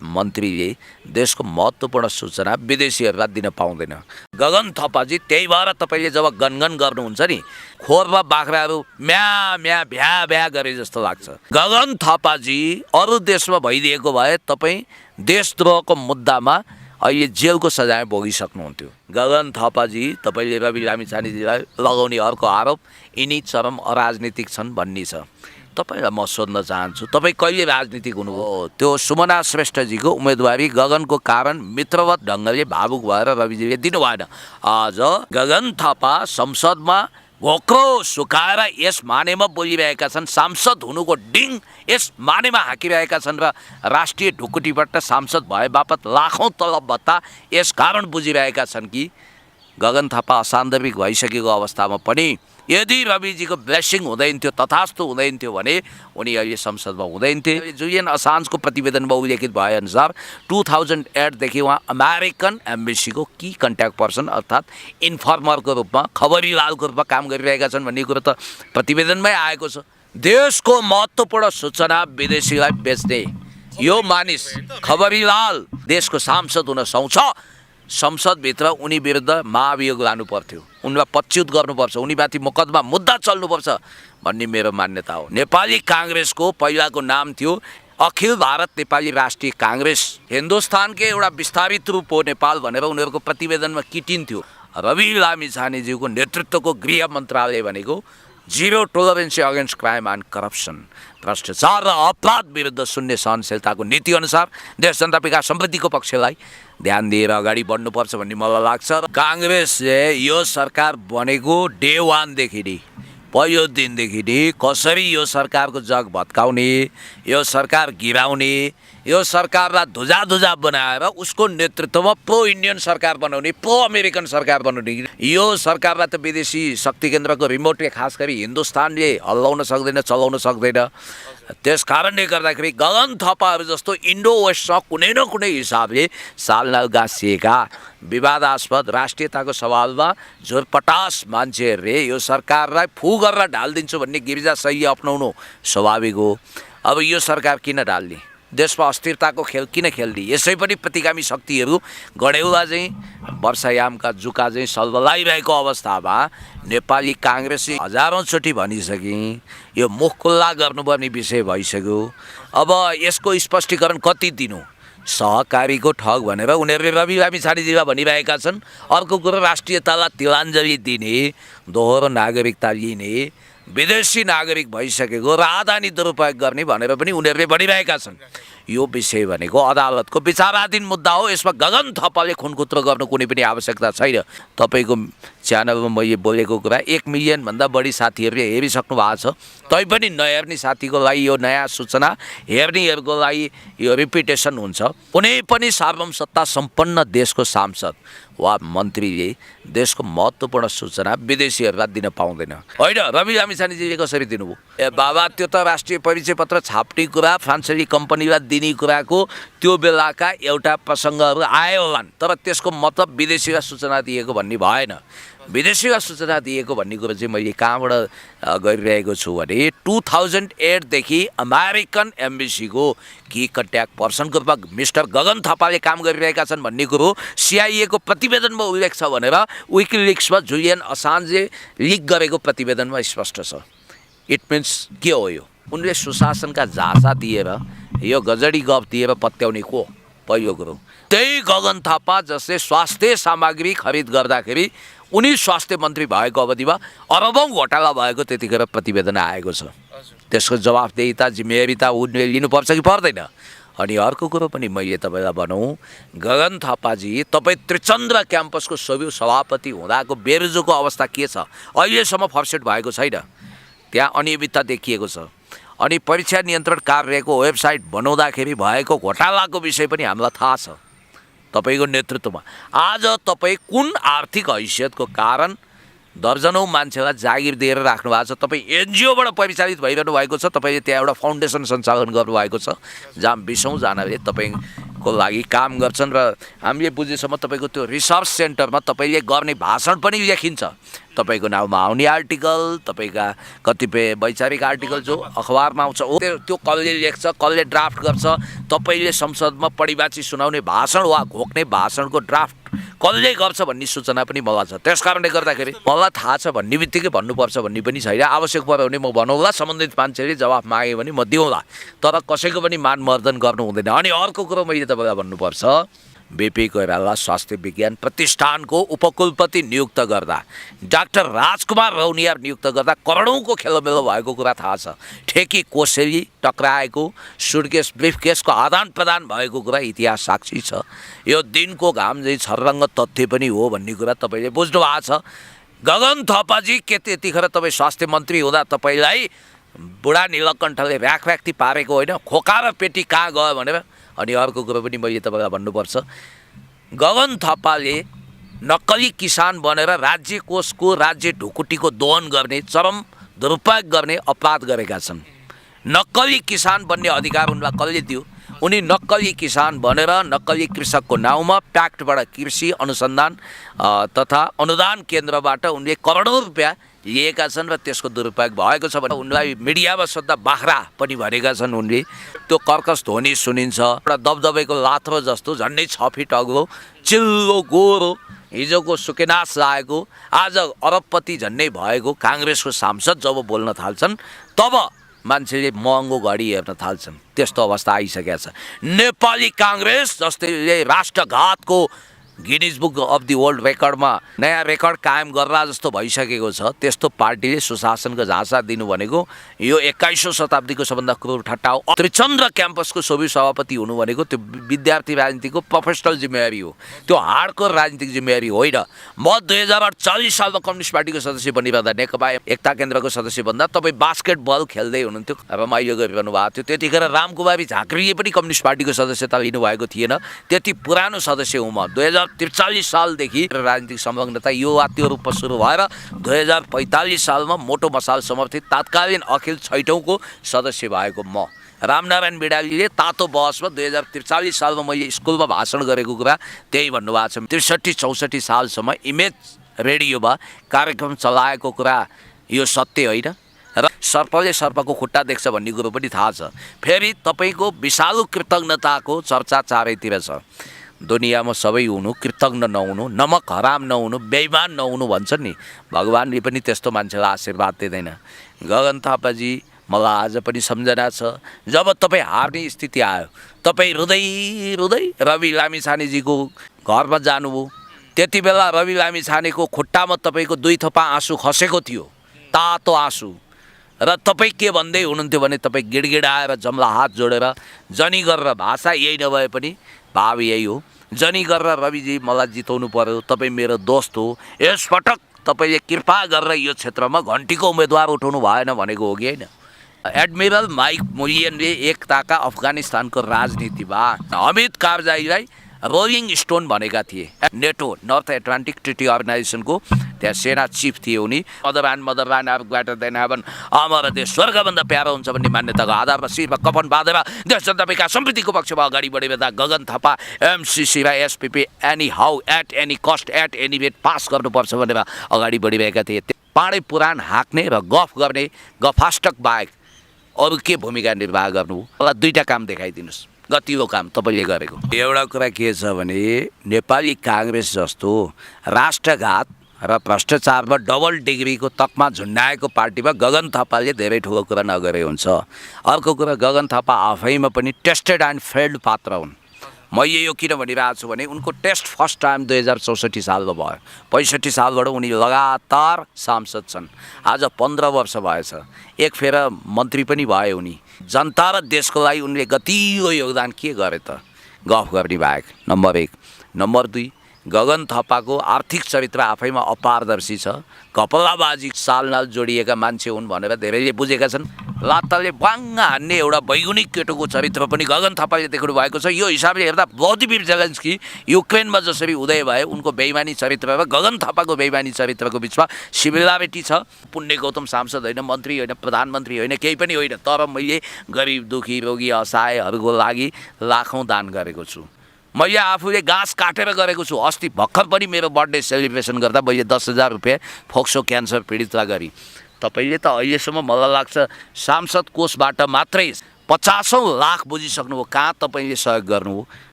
मन्त्रीले देशको महत्त्वपूर्ण सूचना विदेशीहरूलाई दिन पाउँदैन। गगन थापाजी त्यही भएर तपाईँले जब गनगन गर्नुहुन्छ नि खोरमा बाख्राहरू म्या म्या भ्या भ्या गरे जस्तो लाग्छ। गगन थापाजी अरू देशमा भइदिएको भए तपाईँ देशद्रोहको मुद्दामा अहिले जेलको सजाय भोगिसक्नुहुन्थ्यो। गगन थापाजी तपाईँले रवि लामिछानेजीलाई लगाउने अर्को आरोप यिनी चरम अराजनीतिक छन् भन्ने छ। तपाईँलाई म सोध्न चाहन्छु, तपाईँ कहिले राजनीतिक हुनुभयो? त्यो सुमना श्रेष्ठजीको उम्मेदवारी गगनको कारण मित्रवत ढङ्गले भावुक भएर रविजीले दिनु भएन। आज गगन थापा संसदमा घोक्रो सुकाएर यस मानेमा बोलिरहेका छन्। सांसद हुनुको डिङ यस मानेमा हाकिरहेका छन् र राष्ट्रिय ढुकुटीबाट सांसद भए बापत लाखौँ तलब भत्ता यस कारण बुझिरहेका छन् कि गगन थापा असान्दर्भिक भइसकेको अवस्थामा पनि यदि रविजीको ब्लेसिङ हुँदैन थियो, तथास्तु हुँदैन थियो भने उनी अहिले संसदमा हुँदैन थिए। जुलियन असान्जको प्रतिवेदनमा उल्लेखित भएअनुसार 2008देखि उहाँ अमेरिकन एम्बेसीको की कन्ट्याक्ट पर्सन अर्थात् इन्फर्मरको रूपमा खबरीलालको रूपमा काम गरिरहेका छन् भन्ने कुरो त प्रतिवेदनमै आएको छ। देशको महत्त्वपूर्ण सूचना विदेशीलाई बेच्ने यो मानिस खबरीलाल देशको सांसद हुन सक्छ। संसदभित्र उनी विरुद्ध महाभियोग लानु पर्थ्यो, उनलाई पदच्युत गर्नुपर्छ, उनीमाथि मुकदमा मुद्दा चल्नुपर्छ भन्ने मेरो मान्यता हो। नेपाली काङ्ग्रेसको पहिलाको नाम थियो अखिल भारत नेपाली राष्ट्रिय काङ्ग्रेस। हिन्दुस्तानकै एउटा विस्तारित रूप हो नेपाल भनेर उनीहरूको प्रतिवेदनमा किटिन्थ्यो। रवि लामिछानेज्यूको नेतृत्वको गृह मन्त्रालय भनेको zero tolerance against crime and corruption, भ्रष्टाचार र अपराध विरुद्ध शून्य सहनशीलताको नीति अनुसार देश जनता विकास समृद्धिको पक्षलाई ध्यान दिएर अगाडि बढ्नुपर्छ भन्ने मलाई लाग्छ। काङ्ग्रेसले यो सरकार बनेको डे वानदेखि नै पहिलो दिनदेखि नै कसरी यो सरकारको जग भत्काउने, यो सरकार गिराउने, यो सरकारलाई धुजा बनाएर उसको नेतृत्वमा प्रो इन्डियन सरकार बनाउने, प्रो अमेरिकन सरकार बनाउने, यो सरकारलाई त विदेशी शक्ति केन्द्रको रिमोटले खास गरी हिन्दुस्तानले हल्लाउन सक्दैन, चलाउन सक्दैन। त्यस कारणले गर्दाखेरि गगन थापाहरू जस्तो इन्डो वेस्टसँग कुनै न कुनै हिसाबले सालनाल गाँसिएका विवादास्पद राष्ट्रियताको सवालमा झोरपटास मान्छेहरूले यो सरकारलाई फु गरेर ढालिदिन्छु भन्ने गिरिजा शैली अपनाउनु स्वाभाविक हो। अब यो सरकार किन ढाल्ने, देशमा अस्थिरताको खेल किन खेल्ने? यसै पनि प्रतिगामी शक्तिहरू गढेउला चाहिँ वर्षायामका जुका चाहिँ सल्बलाइरहेको अवस्थामा नेपाली काङ्ग्रेसले हजारौँचोटि भनिसके यो मुख खुल्ला गर्नुपर्ने विषय भइसक्यो। अब यसको स्पष्टीकरण कति दिनु? सहकारीको ठग भनेर उनीहरूले रवि लामिछानेजीलाई भनिरहेका छन्। अर्को कुरो राष्ट्रियतालाई तिलाञ्जली दिने, दोहोरो नागरिकता लिने, विदेशी नागरिक भइसकेको र आदानी दुरुपयोग गर्ने भनेर पनि उनीहरूले भनिरहेका छन्। यो विषय भनेको अदालतको विचाराधीन मुद्दा हो। यसमा गगन थापाले खुनखुत्रो गर्नु कुनै पनि आवश्यकता छैन। तपाईँको च्यानलमा मैले बोलेको कुरा 1 मिलियनभन्दा बढी साथीहरूले हेरिसक्नु भएको छ। तैपनि नहेर्ने साथीको लागि यो नयाँ सूचना, हेर्नेहरूको लागि यो रिपिटेसन हुन्छ। कुनै पनि सार्वभौमसत्ता सम्पन्न देशको सांसद वा मन्त्रीले देशको महत्त्वपूर्ण सूचना विदेशीहरूलाई दिन पाउँदैन। होइन, रवि लामिछानेजीले कसरी दिनुभयो? बाबा त्यो त राष्ट्रिय परिचय पत्र छाप्ने कुरा, फ्रान्सेली कम्पनीलाई दिने कुराको त्यो बेलाका एउटा प्रसङ्गहरू आयो होलान्, तर त्यसको मतलब विदेशीलाई सूचना दिएको भन्ने भएन। विदेशीलाई सूचना दिएको भन्ने कुरो चाहिँ मैले कहाँबाट गरिरहेको छु भने 2008देखि अमेरिकन एम्बेसीको की कन्ट्याक्ट पर्सनको रूपमा मिस्टर गगन थापाले काम गरिरहेका छन् भन्ने कुरो सिआइएको प्रतिवेदनमा उल्लेख छ भनेर विकिलिक्समा जुलियन असान्जले लिक गरेको प्रतिवेदनमा स्पष्ट छ। इट मिन्स के हो यो? उनले सुशासनका झाँसा दिएर यो गजडी गफ दिएर पत्याउने को? पहिलो कुरो त्यही गगन थापा जसले स्वास्थ्य सामग्री खरिद गर्दाखेरि उनी स्वास्थ्य मन्त्री भएको अवधिमा अरबौँ घोटाला भएको त्यतिखेर प्रतिवेदन आएको छ। त्यसको जवाफदेहिता जिम्मेवारीता उनले लिनुपर्छ कि पर्दैन? अनि अर्को कुरो पनि मैले तपाईँलाई भनौँ, गगन थापाजी तपाईँ त्रिचन्द्र क्याम्पसको सभापति हुँदाको बेरुजुको अवस्था के छ? अहिलेसम्म फर्सेट भएको छैन, त्यहाँ अनियमितता देखिएको छ। अनि परीक्षा नियन्त्रण कार्यको वेबसाइट बनाउँदाखेरि भएको घोटालाको विषय पनि हामीलाई थाहा छ तपाईँको नेतृत्वमा। आज तपाईँ कुन आर्थिक हैसियतको कारण दर्जनौँ मान्छेलाई जागिर दिएर राख्नु भएको छ? तपाईँ एनजिओबाट परिचालित भइरहनु भएको छ। तपाईँले त्यहाँ एउटा फाउन्डेसन सञ्चालन गर्नुभएको छ जहाँ 20औँ जनाले तपाईँको लागि काम गर्छन् र हामीले बुझेसम्म तपाईँको त्यो रिसर्च सेन्टरमा तपाईँले गर्ने भाषण पनि लेखिन्छ। तपाईँको नाउँमा आउने आर्टिकल, तपाईँका कतिपय वैचारिक आर्टिकल जो अखबारमा आउँछ त्यो कसले लेख्छ, कसले ड्राफ्ट गर्छ, तपाईँले संसदमा पढिबाची सुनाउने भाषण वा घोक्ने भाषणको ड्राफ्ट कसले गर्छ भन्ने सूचना पनि मलाई छ। त्यस कारणले गर्दाखेरि मलाई थाहा छ भन्ने बित्तिकै भन्नुपर्छ भन्ने पनि छैन। आवश्यक पर्यो भने म भनौँला, सम्बन्धित मान्छेले जवाफ माग्यो भने म दिउँला, तर कसैको पनि मानमर्दन गर्नु हुँदैन। अनि अर्को कुरो मैले तपाईँलाई भन्नुपर्छ, बीपी कोइराला स्वास्थ्य विज्ञान प्रतिष्ठानको उपकुलपति नियुक्त गर्दा, डाक्टर राजकुमार रौनियार नियुक्त गर्दा करोडौँको खेलोमेलो भएको कुरा थाहा छ। ठेकी कोसेली टक्राएको, सुटकेस ब्रिफकेसको आदान प्रदान भएको कुरा इतिहास साक्षी छ। यो दिनको घाम चाहिँ छर्रङ्ग तथ्य पनि हो भन्ने कुरा तपाईँले बुझ्नु भएको छ। गगन थापाजी के त्यतिखेर तपाईँ स्वास्थ्य मन्त्री हुँदा तपाईँलाई बुढा नीलकण्ठले र्याखी पारेको होइन, खोका र पेटी कहाँ गयो भनेर। अनि अर्को कुरो पनि मैले तपाईँलाई भन्नुपर्छ, गगन थापाले नक्कली किसान बनेर राज्य कोषको राज्य ढुकुटीको दोहन गर्ने, चरम दुरुपयोग गर्ने अपराध गरेका छन्। नक्कली किसान बन्ने अधिकार उनलाई कसले दियो? उनी नक्कली किसान बनेर नक्कली कृषकको नाउँमा प्याक्टबाट कृषि अनुसन्धान तथा अनुदान केन्द्रबाट उनले करोडौँ रुपियाँ लिएका छन् र त्यसको दुरुपयोग भएको छ भने उनलाई मिडियामा सोद्धा बाख्रा पनि भनेका छन् उनले। त्यो कर्कश ध्वनि सुनिन्छ, एउटा दबदबेको लात्रो जस्तो, झन्डै 6 फिट अग्लो, चिल्लो गोरो, हिजोको सुकेनास लागेको, आज अरबपति झन्डै भएको काङ्ग्रेसको सांसद जब बोल्न थाल्छन् तब मान्छेले महँगो घडी हेर्न थाल्छन्। त्यस्तो अवस्था आइसकेको छ। नेपाली काङ्ग्रेस जसले राष्ट्रघातको Guinness book of the world रेकर्डमा नयाँ रेकर्ड कायम गर्ला जस्तो भइसकेको छ, त्यस्तो पार्टीले सुशासनको झाँसा दिनु भनेको यो 21औं शताब्दीको सबभन्दा क्रूर ठट्टा हो। त्रिचन्द्र क्याम्पसको सोभि सभापति हुनु भनेको त्यो विद्यार्थी राजनीतिको प्रोफेसनल जिम्मेवारी हो, त्यो हार्डकोर राजनीतिक जिम्मेवारी होइन। म 2048 सालमा कम्युनिस्ट पार्टीको सदस्य बनिरहँदा, नेकपा एकता केन्द्रको सदस्य बन्दा तपाईँ बास्केटबल खेल्दै हुनुहुन्थ्यो, रमाइलो गरिरहनु भएको थियो। त्यतिखेर रामकुमारी झाँक्रीले पनि कम्युनिस्ट पार्टीको सदस्यता लिनुभएको थिएन। त्यति पुरानो सदस्य हुँ म। 2043 सालदेखि राजनीतिक संलग्नता यो वा त्यो रूपमा सुरु भएर 2045 सालमा मोटो मसाल समर्थित तात्कालीन अखिल छैटौँको सदस्य भएको म। रामनारायण बिडालीले तातो बहसमा 2043 सालमा मैले स्कुलमा भाषण गरेको कुरा त्यही भन्नुभएको छ। 63-64 सालसम्म इमेज रेडियोमा कार्यक्रम चलाएको कुरा यो सत्य होइन र सर्पले सर्पको खुट्टा देख्छ भन्ने कुरो पनि थाहा छ। फेरि तपाईँको विषालु कृतज्ञताको चर्चा चारैतिर छ। दुनियाँमा सबै हुनु, कृतज्ञ नहुनु, नमक हराम नहुनु, बेइमान नहुनु भन्छन् नि, भगवान्ले पनि त्यस्तो मान्छेलाई आशीर्वाद दिँदैन। गगन थापाजी, मलाई आज पनि सम्झना छ, जब तपाईँ हार्ने स्थिति आयो, तपाईँ रुँदै रुँदै रवि लामिछानेजीको घरमा जानुभयो। त्यति बेला रवि लामिछानेको खुट्टामा तपाईँको 2 थोपा आँसु खसेको थियो, तातो आँसु। र तपाईँ के भन्दै हुनुहुन्थ्यो भने तपाईँ गिडगिडाएर जम्ला हात जोडेर जनी गरेर, भाषा यही नभए पनि भाव यही हो, जनी गरेर रविजी मलाई जिताउनु पर्यो, तपाईँ मेरो दोस्त हो, यसपटक तपाईँले कृपा गरेर यो क्षेत्रमा घन्टीको उम्मेदवार उठाउनु भएन भनेको हो कि होइन? एडमिरल माइक मुलियनले एकताका अफगानिस्तानको राजनीतिमा हमिद कारजाईलाई रोलिङ स्टोन भनेका थिए। नेटो नर्थ एटलान्टिक ट्रिटी अर्गनाइजेसनको त्यहाँ सेना चिफ थिए उनी। Mother land are greater than heaven, हाम्रो देश स्वर्गभन्दा प्यारो हुन्छ भन्ने मान्यताको आधारमा शिरमा कफन बाँधेर देश जनता विकास समितिको पक्षमा अगाडि बढेर गगन थापा एमसिसी र SPP anyhow at any cost at any rate pass गर्नुपर्छ भनेर अगाडि बढिरहेका थिए। पाडे पुराण हाँक्ने र गफ गर्ने गफाष्टक बाहेक अरू के भूमिका निर्वाह गर्नु? मलाई 2टा काम देखाइदिनुहोस्, गतिलो काम तपाईँले गरेको। एउटा कुरा के छ भने नेपाली काङ्ग्रेस जस्तो राष्ट्रघात र भ्रष्टाचारमा डबल डिग्रीको तकमा झुन्डाएको पार्टीमा गगन थापाले धेरै ठुलो कुरा नगरे हुन्छ। अर्को कुरा, गगन थापा आफैमा पनि टेस्टेड एन्ड फेल्ड पात्र हुन्। मैले यो किन भनिरहेको छु भने उनको टेस्ट फर्स्ट टाइम 2064 सालमा भयो। 65 सालबाट उनी लगातार सांसद छन्। आज 15 वर्ष भएछ, एक फेर मन्त्री पनि भए उनी। जनता र देशको लागि उनले गतिलो योगदान के गरे त? गफ गर्ने बाहेक। नम्बर 1। नम्बर 2, गगन थापाको आर्थिक चरित्र आफैमा अपारदर्शी छ। कपलाबाजी सालनाल जोडिएका मान्छे हुन् भनेर धेरैले बुझेका छन्। लात्ताले बाङ्ग हान्ने एउटा वैगुणिक केटोको चरित्र पनि गगन थापाले देख्नु भएको छ। यो हिसाबले हेर्दा भ्लादिमिर जेलेन्स्की युक्रेनमा जसरी उदय भए उनको बेइमानी चरित्र र गगन थापाको बेइमानी चरित्रको बिचमा सिमिलारिटी छ। पुण्य गौतम सांसद होइन, मन्त्री होइन, प्रधानमन्त्री होइन, केही पनि होइन, तर मैले गरिब दुखी रोगी असहायहरूको लागि लाखौँ दान गरेको छु। मैले आफूले घाँस काटेर गरेको छु। अस्ति भर्खर पनि मेरो बर्थडे सेलिब्रेसन गर्दा मैले 10,000 रुपियाँ फोक्सो क्यान्सर पीडितलाई गरी। तपाईँले त अहिलेसम्म मलाई लाग्छ सांसद कोषबाट मात्रै 50औं लाख बुझिसक्नुभयो। कहाँ तपाईँले सहयोग गर्नुभयो?